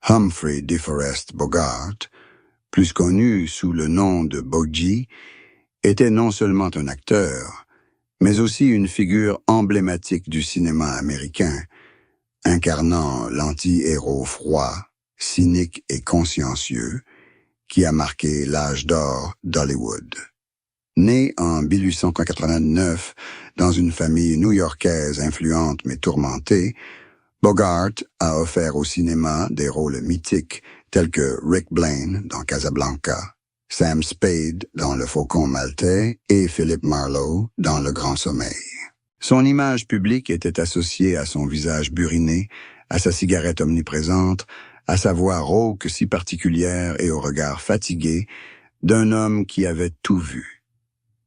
Humphrey DeForest Bogart, plus connu sous le nom de Bogey, était non seulement un acteur, mais aussi une figure emblématique du cinéma américain, incarnant l'anti-héros froid, cynique et consciencieux, qui a marqué l'âge d'or d'Hollywood. Né en 1889 dans une famille new-yorkaise influente mais tourmentée, Bogart a offert au cinéma des rôles mythiques tels que Rick Blaine dans Casablanca, Sam Spade dans Le Faucon maltais et Philip Marlowe dans Le Grand Sommeil. Son image publique était associée à son visage buriné, à sa cigarette omniprésente, à sa voix rauque si particulière et au regard fatigué d'un homme qui avait tout vu.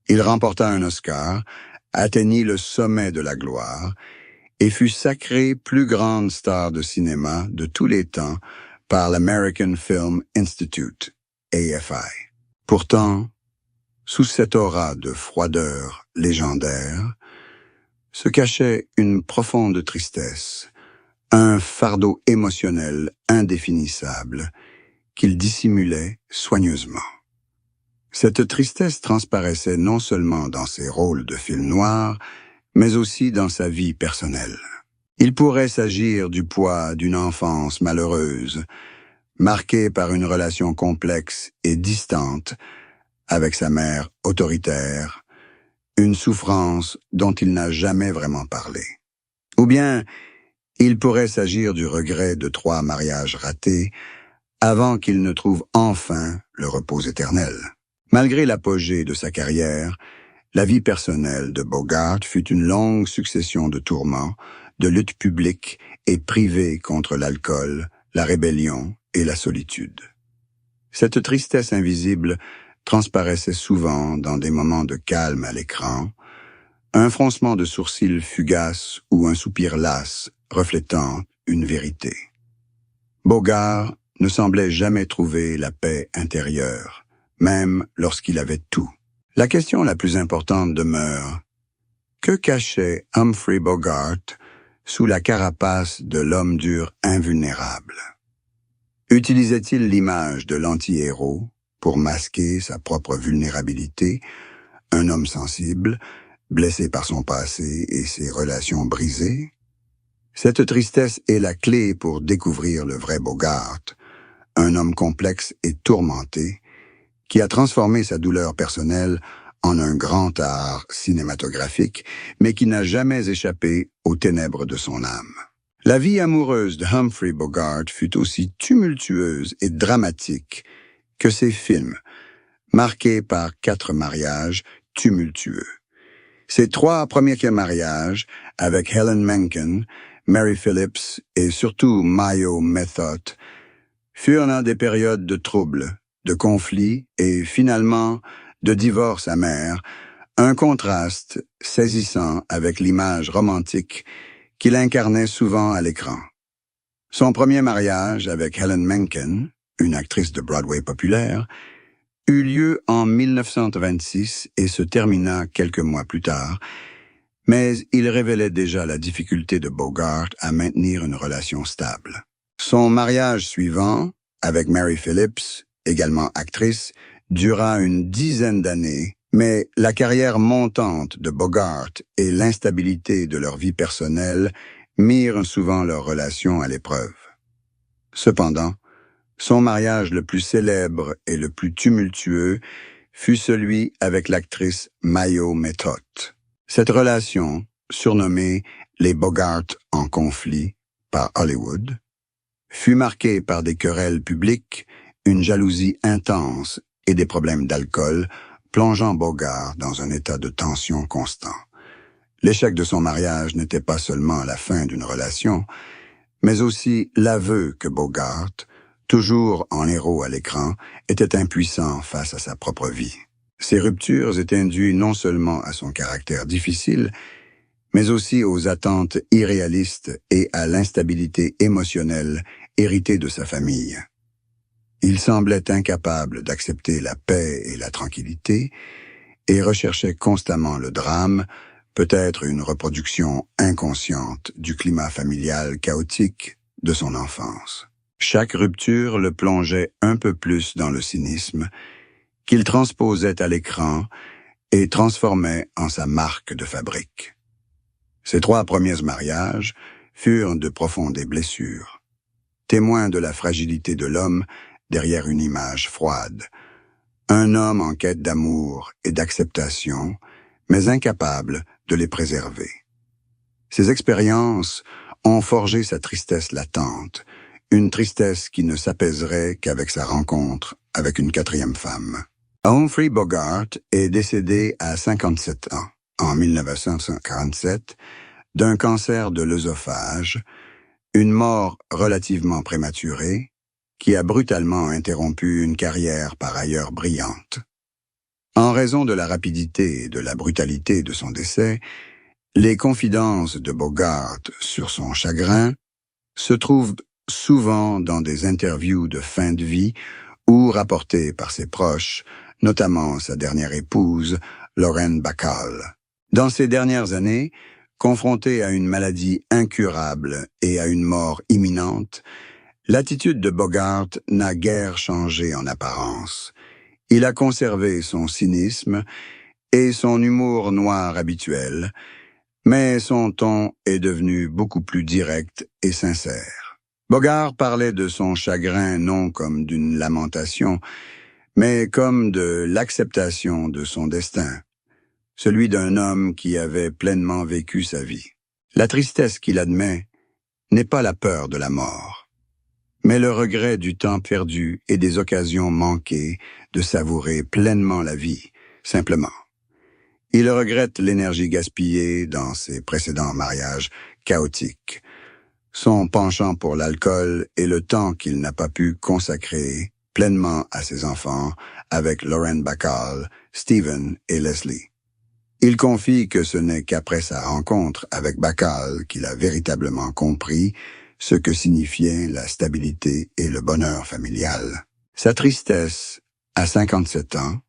Il remporta un Oscar, atteignit le sommet de la gloire et fut sacré plus grande star de cinéma de tous les temps par l'American Film Institute, AFI. Pourtant, sous cette aura de froideur légendaire, se cachait une profonde tristesse, un fardeau émotionnel indéfinissable qu'il dissimulait soigneusement. Cette tristesse transparaissait non seulement dans ses rôles de film noir, mais aussi dans sa vie personnelle. Il pourrait s'agir du poids d'une enfance malheureuse, marquée par une relation complexe et distante avec sa mère autoritaire, une souffrance dont il n'a jamais vraiment parlé. Ou bien, il pourrait s'agir du regret de 3 mariages ratés avant qu'il ne trouve enfin le repos éternel. Malgré l'apogée de sa carrière, la vie personnelle de Bogart fut une longue succession de tourments, de luttes publiques et privées contre l'alcool, la rébellion et la solitude. Cette tristesse invisible transparaissait souvent dans des moments de calme à l'écran, un froncement de sourcils fugace ou un soupir las reflétant une vérité. Bogart ne semblait jamais trouver la paix intérieure, même lorsqu'il avait tout. La question la plus importante demeure: que cachait Humphrey Bogart sous la carapace de l'homme dur invulnérable? Utilisait-il l'image de l'anti-héros pour masquer sa propre vulnérabilité, un homme sensible, blessé par son passé et ses relations brisées? Cette tristesse est la clé pour découvrir le vrai Bogart, un homme complexe et tourmenté, qui a transformé sa douleur personnelle en un grand art cinématographique, mais qui n'a jamais échappé aux ténèbres de son âme. La vie amoureuse de Humphrey Bogart fut aussi tumultueuse et dramatique que ses films, marqués par 4 mariages tumultueux. Ses 3 premiers mariages, avec Helen Menken, Mary Phillips et surtout Mayo Method, furent dans des périodes de troubles, de conflits et finalement de divorce amer, un contraste saisissant avec l'image romantique qu'il incarnait souvent à l'écran. Son premier mariage avec Helen Menken, une actrice de Broadway populaire, eut lieu en 1926 et se termina quelques mois plus tard, mais il révélait déjà la difficulté de Bogart à maintenir une relation stable. Son mariage suivant, avec Mary Phillips, également actrice, dura une dizaine d'années, mais la carrière montante de Bogart et l'instabilité de leur vie personnelle mirent souvent leur relation à l'épreuve. Cependant, son mariage le plus célèbre et le plus tumultueux fut celui avec l'actrice Mayo Method. Cette relation, surnommée les Bogart en conflit par Hollywood, fut marquée par des querelles publiques, une jalousie intense et des problèmes d'alcool, plongeant Bogart dans un état de tension constant. L'échec de son mariage n'était pas seulement la fin d'une relation, mais aussi l'aveu que Bogart, toujours en héros à l'écran, était impuissant face à sa propre vie. Ces ruptures étaient dues non seulement à son caractère difficile, mais aussi aux attentes irréalistes et à l'instabilité émotionnelle héritée de sa famille. Il semblait incapable d'accepter la paix et la tranquillité et recherchait constamment le drame, peut-être une reproduction inconsciente du climat familial chaotique de son enfance. Chaque rupture le plongeait un peu plus dans le cynisme, qu'il transposait à l'écran et transformait en sa marque de fabrique. Ses 3 premiers mariages furent de profondes blessures, témoins de la fragilité de l'homme derrière une image froide. Un homme en quête d'amour et d'acceptation, mais incapable de les préserver. Ces expériences ont forgé sa tristesse latente, une tristesse qui ne s'apaiserait qu'avec sa rencontre avec une 4e femme. Humphrey Bogart est décédé à 57 ans, en 1947, d'un cancer de l'œsophage, une mort relativement prématurée, qui a brutalement interrompu une carrière par ailleurs brillante. En raison de la rapidité et de la brutalité de son décès, les confidences de Bogart sur son chagrin se trouvent souvent dans des interviews de fin de vie ou rapportées par ses proches, notamment sa dernière épouse, Lauren Bacall. Dans ces dernières années, confronté à une maladie incurable et à une mort imminente, l'attitude de Bogart n'a guère changé en apparence. Il a conservé son cynisme et son humour noir habituel, mais son ton est devenu beaucoup plus direct et sincère. Bogart parlait de son chagrin non comme d'une lamentation, mais comme de l'acceptation de son destin, celui d'un homme qui avait pleinement vécu sa vie. La tristesse qu'il admet n'est pas la peur de la mort, mais le regret du temps perdu et des occasions manquées de savourer pleinement la vie, simplement. Il regrette l'énergie gaspillée dans ses précédents mariages chaotiques, son penchant pour l'alcool et le temps qu'il n'a pas pu consacrer pleinement à ses enfants avec Lauren Bacall, Stephen et Leslie. Il confie que ce n'est qu'après sa rencontre avec Bacall qu'il a véritablement compris ce que signifiait la stabilité et le bonheur familial. Sa tristesse, à 57 ans,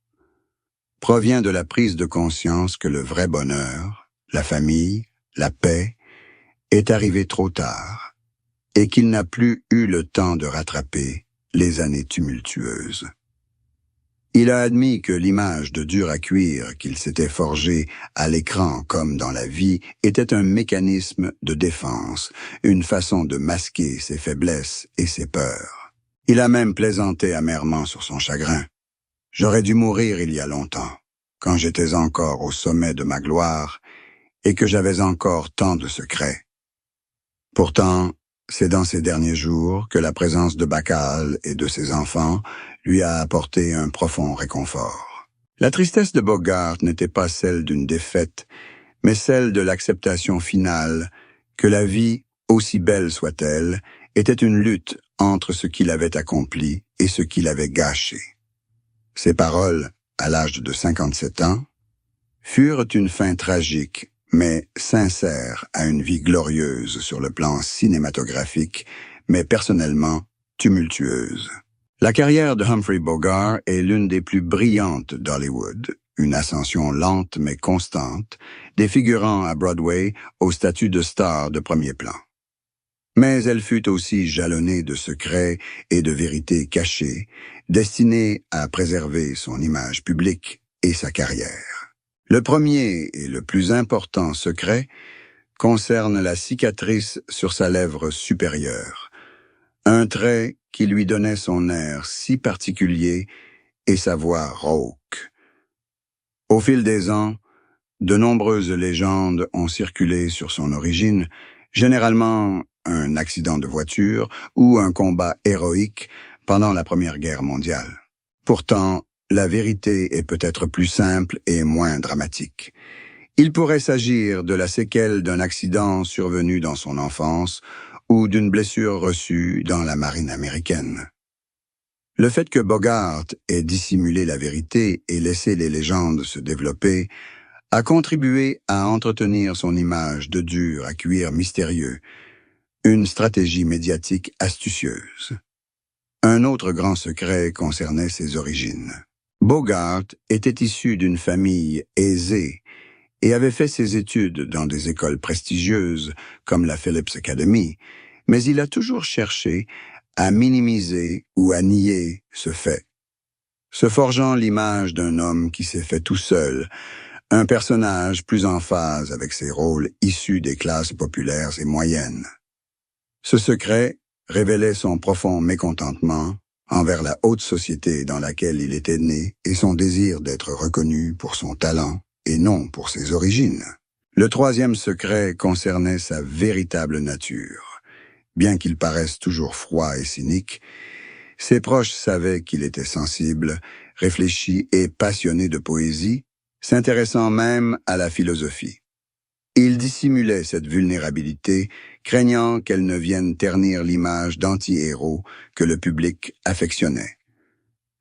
provient de la prise de conscience que le vrai bonheur, la famille, la paix, est arrivé trop tard et qu'il n'a plus eu le temps de rattraper les années tumultueuses. Il a admis que l'image de dur à cuire qu'il s'était forgée à l'écran comme dans la vie était un mécanisme de défense, une façon de masquer ses faiblesses et ses peurs. Il a même plaisanté amèrement sur son chagrin. « J'aurais dû mourir il y a longtemps, quand j'étais encore au sommet de ma gloire et que j'avais encore tant de secrets. » Pourtant, c'est dans ces derniers jours que la présence de Bacall et de ses enfants lui a apporté un profond réconfort. La tristesse de Bogart n'était pas celle d'une défaite, mais celle de l'acceptation finale que la vie, aussi belle soit-elle, était une lutte entre ce qu'il avait accompli et ce qu'il avait gâché. Ses paroles, à l'âge de 57 ans, furent une fin tragique, mais sincère à une vie glorieuse sur le plan cinématographique, mais personnellement tumultueuse. La carrière de Humphrey Bogart est l'une des plus brillantes d'Hollywood, une ascension lente mais constante, défigurant à Broadway au statut de star de premier plan. Mais elle fut aussi jalonnée de secrets et de vérités cachées, destinées à préserver son image publique et sa carrière. Le premier et le plus important secret concerne la cicatrice sur sa lèvre supérieure, un trait qui lui donnait son air si particulier et sa voix rauque. Au fil des ans, de nombreuses légendes ont circulé sur son origine, généralement un accident de voiture ou un combat héroïque pendant la Première Guerre mondiale. Pourtant, la vérité est peut-être plus simple et moins dramatique. Il pourrait s'agir de la séquelle d'un accident survenu dans son enfance ou d'une blessure reçue dans la marine américaine. Le fait que Bogart ait dissimulé la vérité et laissé les légendes se développer a contribué à entretenir son image de dur à cuire mystérieux, une stratégie médiatique astucieuse. Un autre grand secret concernait ses origines. Bogart était issu d'une famille aisée et avait fait ses études dans des écoles prestigieuses comme la Phillips Academy, mais il a toujours cherché à minimiser ou à nier ce fait, se forgeant l'image d'un homme qui s'est fait tout seul, un personnage plus en phase avec ses rôles issus des classes populaires et moyennes. Ce secret révélait son profond mécontentement envers la haute société dans laquelle il était né et son désir d'être reconnu pour son talent et non pour ses origines. Le troisième secret concernait sa véritable nature. Bien qu'il paraisse toujours froid et cynique, ses proches savaient qu'il était sensible, réfléchi et passionné de poésie, s'intéressant même à la philosophie. Il dissimulait cette vulnérabilité, craignant qu'elle ne vienne ternir l'image d'anti-héros que le public affectionnait.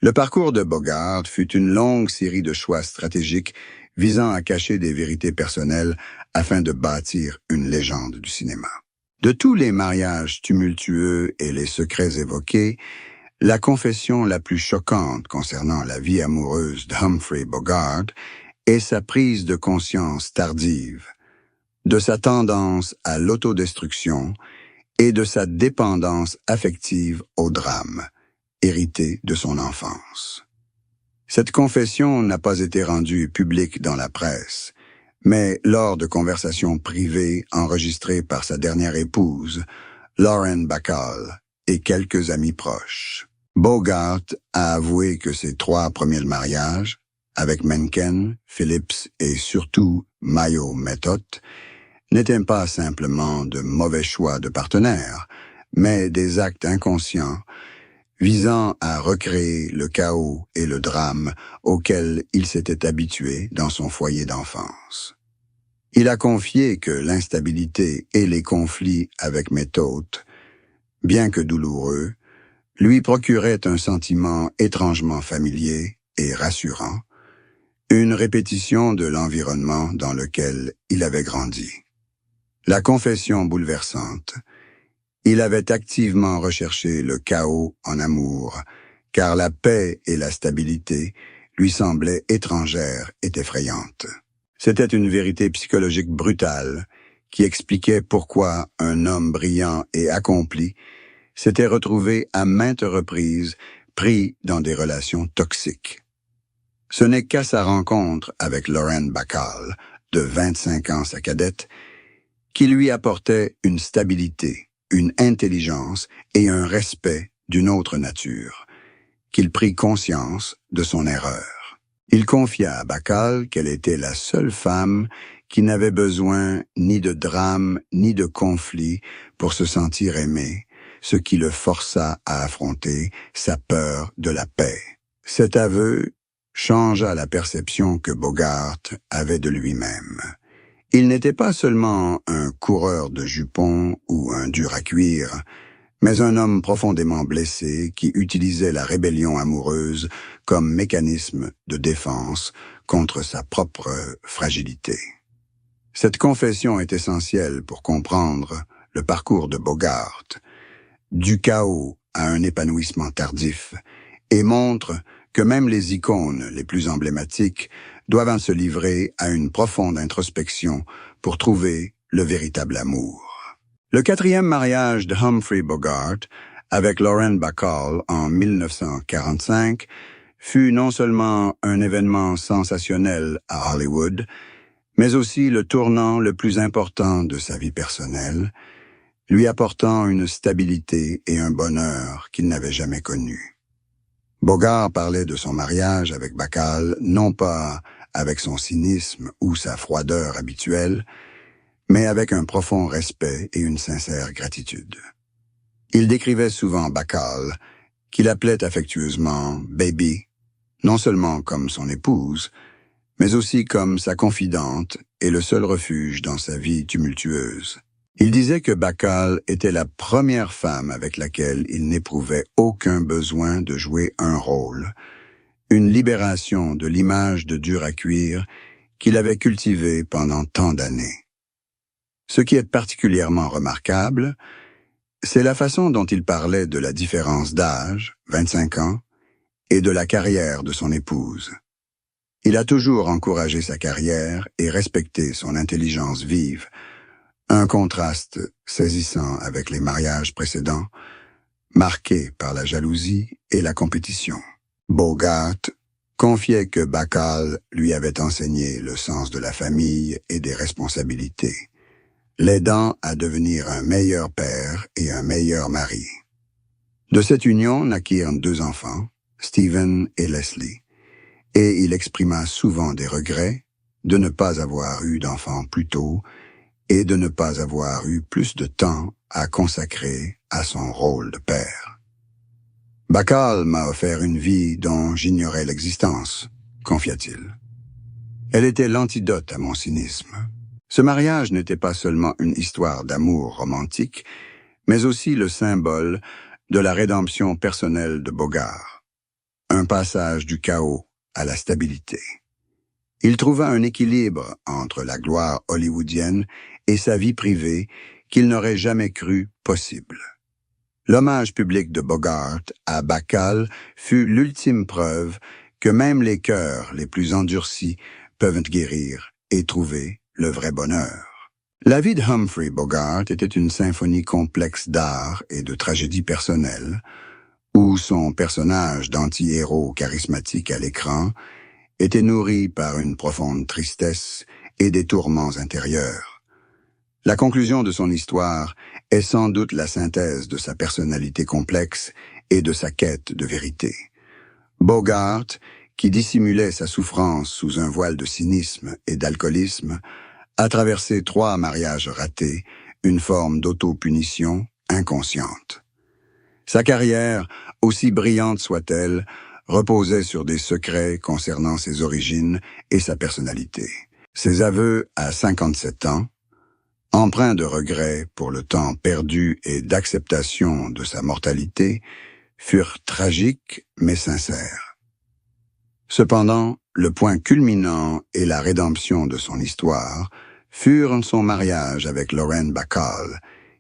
Le parcours de Bogart fut une longue série de choix stratégiques visant à cacher des vérités personnelles afin de bâtir une légende du cinéma. De tous les mariages tumultueux et les secrets évoqués, la confession la plus choquante concernant la vie amoureuse de Humphrey Bogart est sa prise de conscience tardive, de sa tendance à l'autodestruction et de sa dépendance affective au drame, héritée de son enfance. Cette confession n'a pas été rendue publique dans la presse, mais lors de conversations privées enregistrées par sa dernière épouse, Lauren Bacall, et quelques amis proches. Bogart a avoué que ses 3 premiers mariages, avec Mencken, Phillips et surtout Mayo Method, n'étaient pas simplement de mauvais choix de partenaires, mais des actes inconscients visant à recréer le chaos et le drame auquel il s'était habitué dans son foyer d'enfance. Il a confié que l'instabilité et les conflits avec Method, bien que douloureux, lui procuraient un sentiment étrangement familier et rassurant, une répétition de l'environnement dans lequel il avait grandi. La confession bouleversante, il avait activement recherché le chaos en amour, car la paix et la stabilité lui semblaient étrangères et effrayantes. C'était une vérité psychologique brutale qui expliquait pourquoi un homme brillant et accompli s'était retrouvé à maintes reprises pris dans des relations toxiques. Ce n'est qu'à sa rencontre avec Lauren Bacall, de 25 ans sa cadette, qui lui apportait une stabilité, une intelligence et un respect d'une autre nature, qu'il prit conscience de son erreur. Il confia à Bacall qu'elle était la seule femme qui n'avait besoin ni de drame ni de conflit pour se sentir aimée, ce qui le força à affronter sa peur de la paix. Cet aveu changea la perception que Bogart avait de lui-même. Il n'était pas seulement un coureur de jupons ou un dur à cuire, mais un homme profondément blessé qui utilisait la rébellion amoureuse comme mécanisme de défense contre sa propre fragilité. Cette confession est essentielle pour comprendre le parcours de Bogart, du chaos à un épanouissement tardif, et montre que même les icônes les plus emblématiques doivent se livrer à une profonde introspection pour trouver le véritable amour. Le 4e mariage de Humphrey Bogart avec Lauren Bacall en 1945 fut non seulement un événement sensationnel à Hollywood, mais aussi le tournant le plus important de sa vie personnelle, lui apportant une stabilité et un bonheur qu'il n'avait jamais connus. Bogart parlait de son mariage avec Bacall non pas avec son cynisme ou sa froideur habituelle, mais avec un profond respect et une sincère gratitude. Il décrivait souvent Bacall, qu'il appelait affectueusement « baby », non seulement comme son épouse, mais aussi comme sa confidente et le seul refuge dans sa vie tumultueuse. Il disait que Bacall était la première femme avec laquelle il n'éprouvait aucun besoin de jouer un rôle, une libération de l'image de dur à cuire qu'il avait cultivée pendant tant d'années. Ce qui est particulièrement remarquable, c'est la façon dont il parlait de la différence d'âge, 25 ans, et de la carrière de son épouse. Il a toujours encouragé sa carrière et respecté son intelligence vive, un contraste saisissant avec les mariages précédents, marqué par la jalousie et la compétition. Bogart confiait que Bacall lui avait enseigné le sens de la famille et des responsabilités, l'aidant à devenir un meilleur père et un meilleur mari. De cette union naquirent 2 enfants, Stephen et Leslie, et il exprima souvent des regrets de ne pas avoir eu d'enfants plus tôt et de ne pas avoir eu plus de temps à consacrer à son rôle de père. Bacall m'a offert une vie dont j'ignorais l'existence, confia-t-il. Elle était l'antidote à mon cynisme. Ce mariage n'était pas seulement une histoire d'amour romantique, mais aussi le symbole de la rédemption personnelle de Bogart, un passage du chaos à la stabilité. Il trouva un équilibre entre la gloire hollywoodienne et sa vie privée qu'il n'aurait jamais cru possible. L'hommage public de Bogart à Bacall fut l'ultime preuve que même les cœurs les plus endurcis peuvent guérir et trouver le vrai bonheur. La vie de Humphrey Bogart était une symphonie complexe d'art et de tragédie personnelle, où son personnage d'anti-héros charismatique à l'écran était nourri par une profonde tristesse et des tourments intérieurs. La conclusion de son histoire est sans doute la synthèse de sa personnalité complexe et de sa quête de vérité. Bogart, qui dissimulait sa souffrance sous un voile de cynisme et d'alcoolisme, a traversé 3 mariages ratés, une forme d'auto-punition inconsciente. Sa carrière, aussi brillante soit-elle, reposait sur des secrets concernant ses origines et sa personnalité. Ses aveux à 57 ans, empreints de regrets pour le temps perdu et d'acceptation de sa mortalité, furent tragiques mais sincères. Cependant, le point culminant et la rédemption de son histoire furent son mariage avec Lauren Bacall,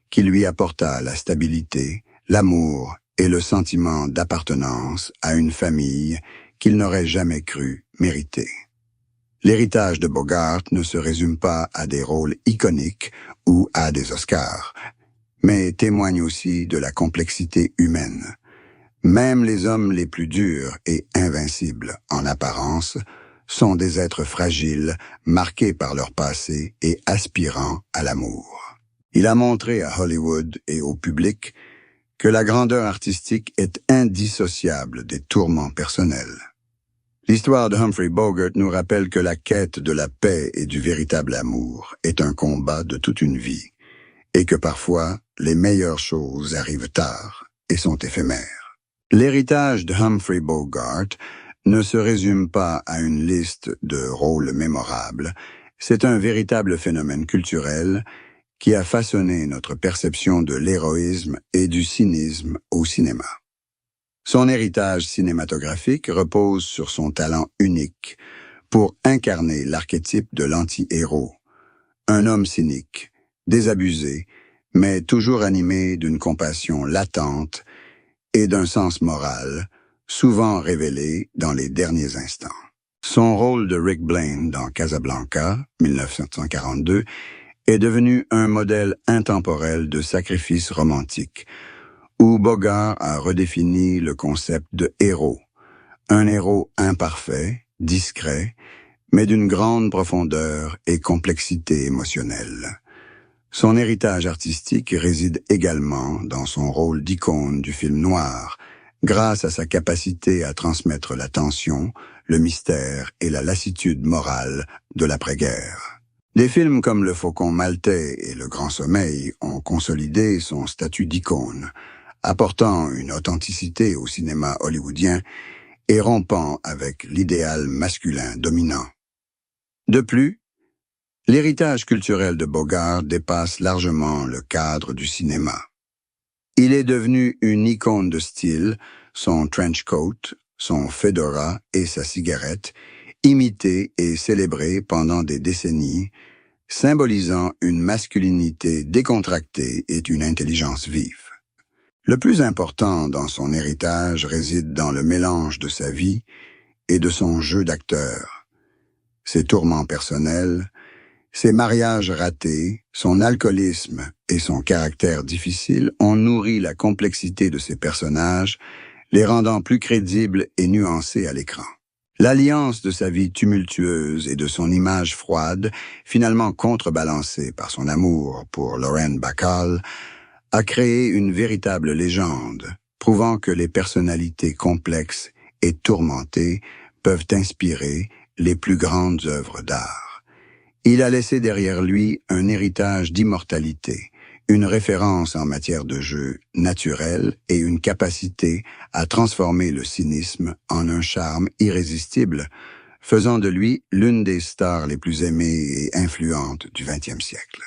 qui lui apporta la stabilité, l'amour et le sentiment d'appartenance à une famille qu'il n'aurait jamais cru mériter. L'héritage de Bogart ne se résume pas à des rôles iconiques ou à des Oscars, mais témoigne aussi de la complexité humaine. Même les hommes les plus durs et invincibles en apparence sont des êtres fragiles, marqués par leur passé et aspirant à l'amour. Il a montré à Hollywood et au public que la grandeur artistique est indissociable des tourments personnels. L'histoire de Humphrey Bogart nous rappelle que la quête de la paix et du véritable amour est un combat de toute une vie, et que parfois les meilleures choses arrivent tard et sont éphémères. L'héritage de Humphrey Bogart ne se résume pas à une liste de rôles mémorables, c'est un véritable phénomène culturel qui a façonné notre perception de l'héroïsme et du cynisme au cinéma. Son héritage cinématographique repose sur son talent unique pour incarner l'archétype de l'anti-héros, un homme cynique, désabusé, mais toujours animé d'une compassion latente et d'un sens moral, souvent révélé dans les derniers instants. Son rôle de Rick Blaine dans Casablanca, 1942, est devenu un modèle intemporel de sacrifice romantique, où Bogart a redéfini le concept de héros, un héros imparfait, discret, mais d'une grande profondeur et complexité émotionnelle. Son héritage artistique réside également dans son rôle d'icône du film noir, grâce à sa capacité à transmettre la tension, le mystère et la lassitude morale de l'après-guerre. Des films comme Le Faucon Maltais et Le Grand Sommeil ont consolidé son statut d'icône, apportant une authenticité au cinéma hollywoodien et rompant avec l'idéal masculin dominant. De plus, l'héritage culturel de Bogart dépasse largement le cadre du cinéma. Il est devenu une icône de style, son trench coat, son fedora et sa cigarette, imité et célébré pendant des décennies, symbolisant une masculinité décontractée et une intelligence vive. Le plus important dans son héritage réside dans le mélange de sa vie et de son jeu d'acteur. Ses tourments personnels, Ses mariages ratés, son alcoolisme et son caractère difficile ont nourri la complexité de ses personnages, les rendant plus crédibles et nuancés à l'écran. L'alliance de sa vie tumultueuse et de son image froide, finalement contrebalancée par son amour pour Lauren Bacall, a créé une véritable légende, prouvant que les personnalités complexes et tourmentées peuvent inspirer les plus grandes œuvres d'art. Il a laissé derrière lui un héritage d'immortalité, une référence en matière de jeu naturel et une capacité à transformer le cynisme en un charme irrésistible, faisant de lui l'une des stars les plus aimées et influentes du XXe siècle.